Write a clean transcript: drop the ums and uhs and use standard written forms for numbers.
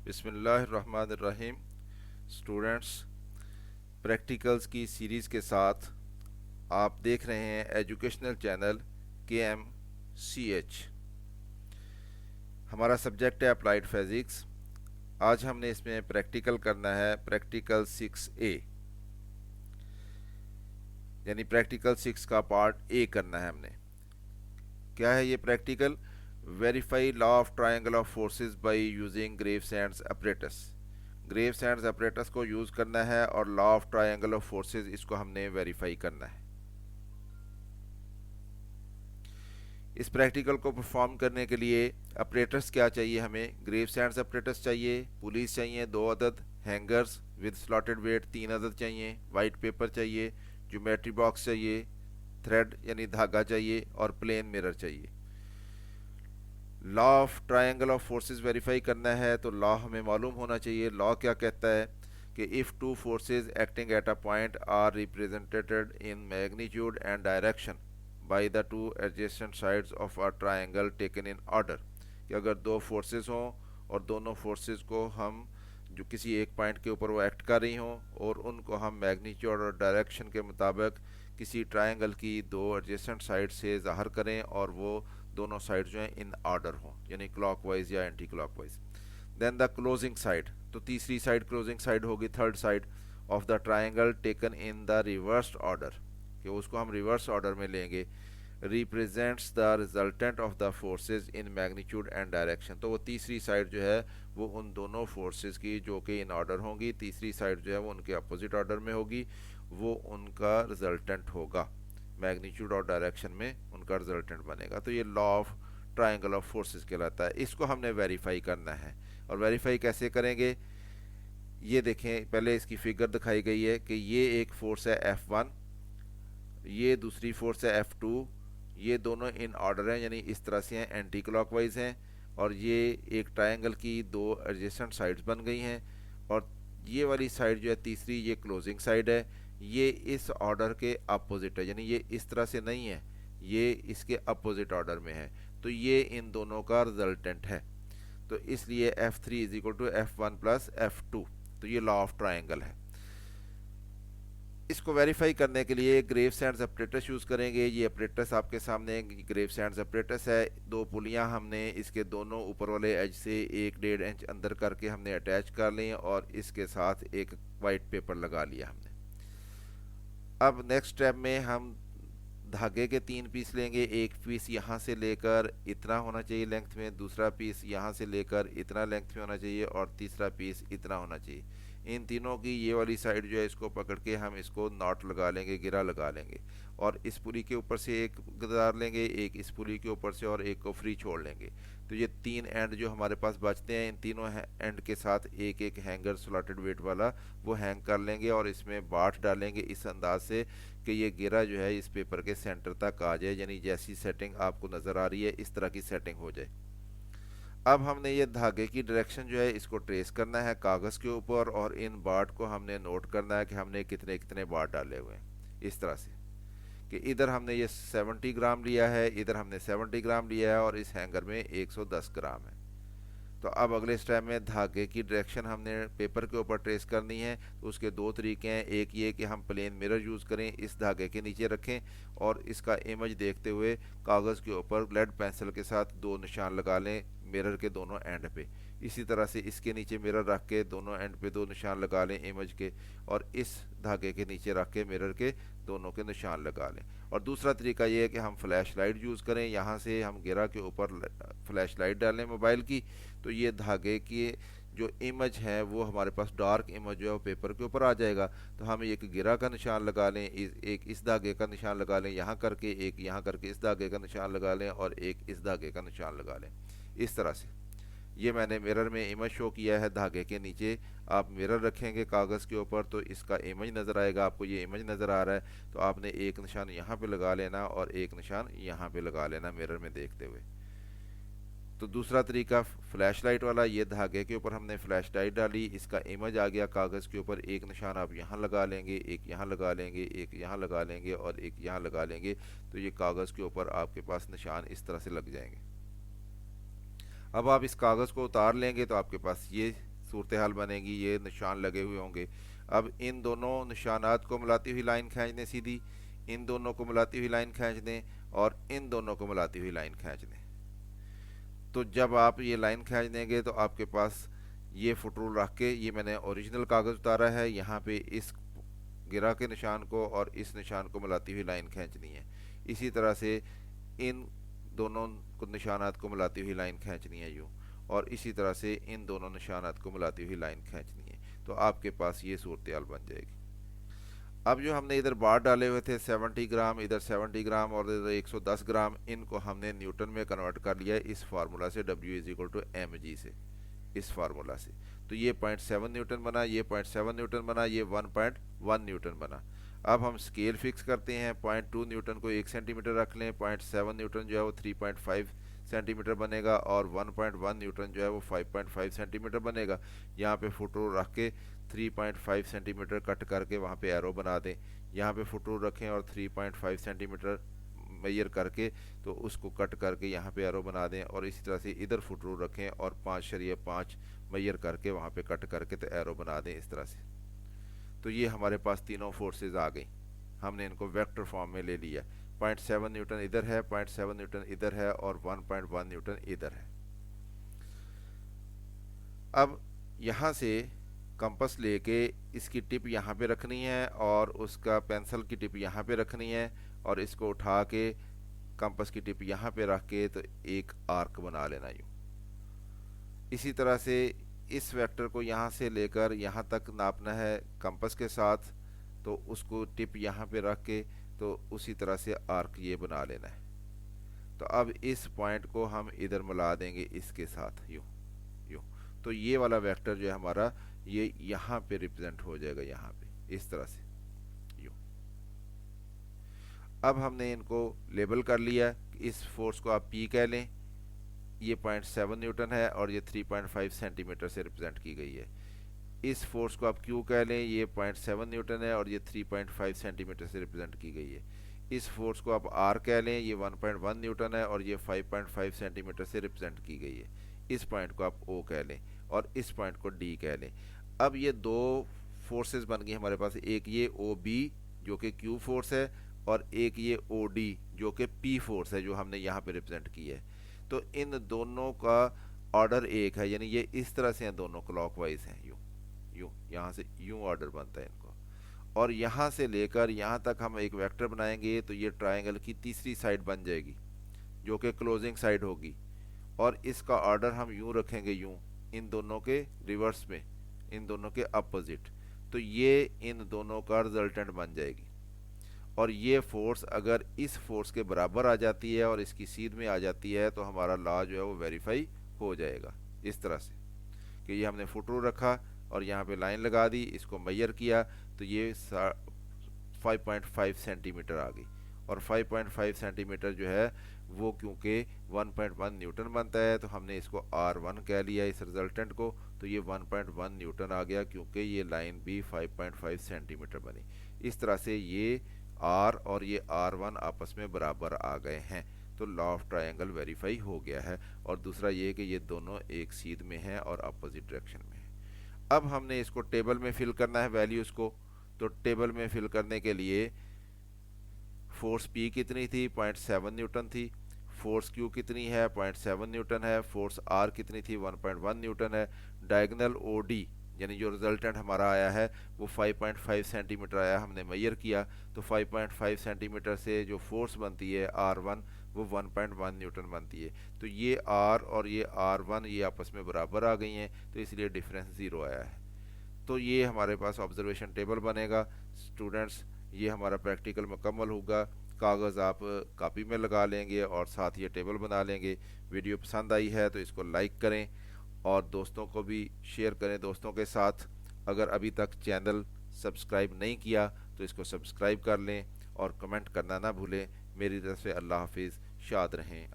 बिस्मिल्लाहिर्रहमानिर्रहीम। Students, practicals की series के साथ आप देख रहे हैं एजुकेशनल चैनल KMCH। हमारा सब्जेक्ट है अप्लाइड फिज़िक्स। आज हमने इसमें प्रैक्टिकल करना है, प्रैक्टिकल 6A, यानी प्रैक्टिकल 6 का पार्ट ए करना है हमने। क्या है ये practical? Verify law of triangle of forces by using Gravesande's apparatus। Gravesande's apparatus को यूज़ करना है और law of triangle of forces इसको हमने वेरीफाई करना है। इस प्रैक्टिकल को परफॉर्म करने के लिए apparatus क्या चाहिए हमें? ग्रेवसैंड्स apparatus चाहिए, पुलिस चाहिए 2 अदद, हैंगर्स विद स्लॉटेड वेट 3 अदद चाहिए, वाइट पेपर चाहिए, ज्योमेट्री बॉक्स चाहिए, थ्रेड यानी धागा चाहिए और प्लेन मिरर चाहिए। Law of triangle of forces verify करना है तो लॉ हमें मालूम होना चाहिए। लॉ क्या कहता है कि if two forces acting at a point are represented in magnitude and direction by the two adjacent sides of a triangle taken in order, कि अगर दो फोर्सेस हों और दोनों फोर्सेस को हम जो किसी एक पॉइंट के ऊपर वो एक्ट कर रही हों और उनको हम मैग्नीट्यूड और डायरेक्शन के मुताबिक किसी ट्रायंगल की दो एडजेसेंट साइड से ज़ाहिर करें और वो दोनों साइड जो हैं इन ऑर्डर हों, यानी क्लॉकवाइज या anti clockwise. Then the closing side, तो तीसरी साइड क्लोजिंग साइड होगी, third side of the triangle taken in the reverse order, कि उसको हम रिवर्स ऑर्डर में लेंगे, represents the resultant of the forces in magnitude and direction. तो वो तीसरी साइड जो है वो उन दोनों फोर्सेस की जो कि इन ऑर्डर होंगी, तीसरी साइड जो है वो उनके अपोजिट ऑर्डर में होगी, वो उनका रिजल्टेंट होगा, मैग्नीट्यूड और डायरेक्शन में उनका रिजल्टेंट बनेगा। तो ये law of triangle of forces कहलाता है। इसको हमने वेरीफाई करना है। और वेरीफाई कैसे करेंगे? ये देखें, पहले इसकी फिगर दिखाई गई है कि ये एक फोर्स है F1, ये दूसरी फोर्स है F2, ये दोनों इन ऑर्डर हैं, यानी इस तरह से हैं, एंटी क्लॉकवाइज हैं, और ये एक ट्रायंगल की दो एडजेसेंट साइड्स बन गई हैं। और ये वाली साइड जो है तीसरी, ये क्लोजिंग साइड है, ये इस ऑर्डर के अपोजिट है, यानी ये इस तरह से नहीं है, ये इसके अपोजिट ऑर्डर में है। तो ये इन दोनों का रिजल्टेंट है। तो इसलिए F3 is equal to F1 plus F2। तो ये लॉ ऑफ ट्रायंगल है। इसको वेरीफाई करने के लिए ग्रेवसैंड्स apparatus यूज़ करेंगे। ये apparatus आपके सामने ग्रेवसैंड्स apparatus है। दो पुलियाँ हमने इसके दोनों ऊपर वाले एज से 1-1.5 इंच अंदर करके हमने अटैच कर ली और इसके साथ एक वाइट पेपर लगा लिया हमने। अब नेक्स्ट स्टेप में हम धागे के 3 पीस लेंगे। एक पीस यहाँ से लेकर इतना होना चाहिए लेंथ में, दूसरा पीस यहाँ से लेकर इतना लेंथ में होना चाहिए और तीसरा पीस इतना होना चाहिए। इन तीनों की ये वाली साइड जो है इसको पकड़ के हम इसको नॉट लगा लेंगे, गिरा लगा लेंगे, और इस पुली के ऊपर से एक गदार लेंगे, एक इस पुली के ऊपर से, और एक को फ्री छोड़ लेंगे। तो ये 3 एंड जो हमारे पास बचते हैं, इन तीनों एंड के साथ एक एक हैंगर स्लॉटेड वेट वाला वो हैंग कर लेंगे और इसमें बाट डालेंगे इस अंदाज से कि ये गिरा जो है इस पेपर के सेंटर तक आ जाए, यानी जैसी सेटिंग आपको नज़र आ रही है इस तरह की सेटिंग हो जाए। अब हमने ये धागे की डायरेक्शन जो है इसको ट्रेस करना है कागज़ के ऊपर, और इन बाट को हमने नोट करना है कि हमने कितने कितने बाट डाले हुए हैं, इस तरह से कि इधर हमने ये 70 ग्राम लिया है, इधर हमने 70 ग्राम लिया है, और इस हैंगर में 110 ग्राम है। तो अब अगले स्टेप में धागे की डायरेक्शन हमने पेपर के ऊपर ट्रेस करनी है। तो उसके दो तरीके हैं। एक ये कि हम प्लेन मिरर यूज़ करें, इस धागे के नीचे रखें और इसका इमेज देखते हुए कागज़ के ऊपर लेड पेंसिल के साथ दो निशान लगा लें मिरर के दोनों एंड पे। इसी तरह से इसके नीचे मिरर रख के दोनों एंड पे दो निशान लगा लें इमेज के, और इस धागे के नीचे रख के मिरर के दोनों के निशान लगा लें। और दूसरा तरीका ये है कि हम फ्लैश लाइट यूज़ करें, यहाँ से हम गिरा के ऊपर फ्लैश लाइट डालें मोबाइल की, तो ये धागे की जो इमेज है वो हमारे पास डार्क इमेज जो है वो पेपर के ऊपर आ जाएगा। तो हम एक गिरा का निशान लगा लें, एक इस धागे का निशान लगा लें यहाँ करके, एक यहाँ करके इस धागे का निशान लगा लें, और एक इस धागे का निशान लगा लें, इस तरह से। ये मैंने मिरर में इमेज शो किया है धागे के नीचे। आप मिरर रखेंगे कागज़ के ऊपर तो इसका इमेज नज़र आएगा, आपको ये इमेज नज़र आ रहा है, तो आपने एक निशान यहाँ पे लगा लेना और एक निशान यहाँ पे लगा लेना मिरर में देखते हुए। तो दूसरा तरीका फ्लैश लाइट वाला, ये धागे के ऊपर हमने फ्लैश लाइट डाली, इसका इमेज आ गया कागज़ के ऊपर, एक निशान आप यहाँ लगा लेंगे, एक यहाँ लगा लेंगे, एक यहाँ लगा लेंगे और एक यहाँ लगा लेंगे, तो ये कागज़ के ऊपर आपके पास निशान इस तरह से लग जाएंगे। अब आप इस कागज़ को उतार लेंगे तो आपके पास ये सूरत हाल बनेगी, ये निशान लगे हुए होंगे। अब इन दोनों निशानात को मिलाती हुई लाइन खींच दें सीधी, इन दोनों को मिलाती हुई लाइन खींच दें और इन दोनों को मिलाती हुई लाइन खींच दें। तो जब आप ये लाइन खींच देंगे तो आपके पास ये फुट रूल रख के, ये मैंने ओरिजिनल कागज़ उतारा है, यहाँ पे इस गिरा के निशान को और इस निशान को मिलाती हुई लाइन खींचनी है। इसी तरह से इन दोनों निशानात को मिलाती हुई लाइन खींचनी है यूँ, और इसी तरह से इन दोनों निशानात को मिलाती हुई लाइन खींचनी है। तो आपके पास ये सूरत हाल बन जाएगी। अब जो हमने इधर बार डाले हुए थे 70 ग्राम, इधर 70 ग्राम और इधर 110 ग्राम, इनको हमने न्यूटन में कन्वर्ट कर लिया इस फार्मूला से, W is equal to mg से, इस फार्मूला से। तो ये 0.7 न्यूटन बना, ये 0.7 न्यूटन बना, ये 1.1 न्यूटन बना। अब हम स्केल फिक्स करते हैं, 0.2 न्यूटन को 1 सेंटीमीटर रख लें, 0.7 न्यूटन जो है वो 3.5 सेंटीमीटर बनेगा और 1.1 न्यूटन जो है वो 5.5 सेंटीमीटर बनेगा। यहाँ पे फुट रूल रख के 3.5 सेंटीमीटर कट करके वहाँ पे एरो बना दें। यहाँ पे फुट रूल रखें और 3.5 सेंटीमीटर मेजर करके तो उसको कट करके यहाँ पे एरो बना दें, और इसी तरह से इधर फुट रूल रखें और 5.5 मेजर करके वहाँ पे कट करके तो एरो बना दें इस तरह से। तो ये हमारे पास तीनों फोर्सेस आ गई, हमने इनको वेक्टर फॉर्म में ले लिया। 0.7 न्यूटन इधर है, 0.7 न्यूटन इधर है और 1.1 न्यूटन इधर है। अब यहाँ से कंपास लेके इसकी टिप यहाँ पे रखनी है और उसका पेंसिल की टिप यहाँ पे रखनी है, और इसको उठा के कंपास की टिप यहाँ पे रख के तो एक आर्क बना लेना यूँ। इसी तरह से इस वेक्टर को यहाँ से लेकर यहाँ तक नापना है कंपास के साथ, तो उसको टिप यहाँ पे रख के तो उसी तरह से आर्क ये बना लेना है। तो अब इस पॉइंट को हम इधर मिला देंगे इसके साथ यूँ यूँ, तो ये वाला वेक्टर जो है हमारा ये यहाँ पे रिप्रेजेंट हो जाएगा, यहाँ पे इस तरह से यूँ। अब हमने इनको लेबल कर लिया, इस फोर्स को आप P कह लें, ये 0.7 न्यूटन है और ये 3.5 सेंटीमीटर से रिप्रेजेंट की गई है। इस फोर्स को आप Q कह लें, ये 0.7 न्यूटन है और ये 3.5 सेंटीमीटर से रिप्रेजेंट की गई है। इस फोर्स को आप R कह लें, ये 1.1 न्यूटन है और ये 5.5 सेंटीमीटर से रिप्रेजेंट की गई है। इस पॉइंट को आप O कह लें और इस पॉइंट को D कह लें। अब ये दो फोर्सेस बन गई हमारे पास, एक ये OB जो कि Q फोर्स है और एक ये OD जो कि P फोर्स है जो हमने यहाँ पे रिप्रेजेंट की है। तो इन दोनों का ऑर्डर एक है, यानी ये इस तरह से हैं, दोनों क्लॉकवाइज हैं, यूँ यूँ, यहाँ से यूँ ऑर्डर बनता है इनको। और यहाँ से लेकर यहाँ तक हम एक वेक्टर बनाएंगे तो ये ट्रायंगल की तीसरी साइड बन जाएगी जो कि क्लोजिंग साइड होगी, और इसका ऑर्डर हम यूँ रखेंगे, यूँ, इन दोनों के रिवर्स में, इन दोनों के अपोजिट। तो ये इन दोनों का रिजल्टेंट बन जाएगी, और ये फोर्स अगर इस फोर्स के बराबर आ जाती है और इसकी सीध में आ जाती है तो हमारा लॉ जो है वो वेरीफाई हो जाएगा। इस तरह से कि ये हमने फुट रूल रखा और यहाँ पे लाइन लगा दी, इसको मेजर किया तो ये 5.5 सेंटीमीटर आ गई, और 5.5 सेंटीमीटर जो है वो क्योंकि 1.1 न्यूटन बनता है तो हमने इसको R1 कह लिया इस रिजल्टेंट को, तो ये 1.1 न्यूटन आ गया क्योंकि ये लाइन भी 5.5 सेंटीमीटर बनी। इस तरह से ये R और ये R1 आपस में बराबर आ गए हैं, तो लॉ ऑफ ट्रायंगल वेरीफाई हो गया है। और दूसरा ये कि ये दोनों एक सीध में हैं और अपोजिट डायरेक्शन में है। अब हमने इसको टेबल में फिल करना है वैल्यूज़ को, तो टेबल में फिल करने के लिए फोर्स P कितनी थी, 0.7 न्यूटन थी, फोर्स Q कितनी है, 0.7 न्यूटन है, फोर्स R कितनी थी, 1.1 न्यूटन है, डायगोनल OD यानी जो रिजल्टेंट हमारा आया है वो 5.5 सेंटीमीटर आया, हमने मेजर किया तो 5.5 सेंटीमीटर से जो फोर्स बनती है R1 वो 1.1 न्यूटन बनती है। तो ये R और ये R1 ये आपस में बराबर आ गई हैं, तो इसलिए डिफरेंस ज़ीरो आया है। तो ये हमारे पास ऑब्जर्वेशन टेबल बनेगा। स्टूडेंट्स, ये हमारा प्रैक्टिकल मुकम्मल होगा, कागज़ आप कॉपी में लगा लेंगे और साथ ये टेबल बना लेंगे। वीडियो पसंद आई है तो इसको लाइक करें और दोस्तों को भी शेयर करें दोस्तों के साथ। अगर अभी तक चैनल सब्सक्राइब नहीं किया तो इसको सब्सक्राइब कर लें और कमेंट करना ना भूलें। मेरी तरफ से अल्लाह हाफिज़, शाद रहें।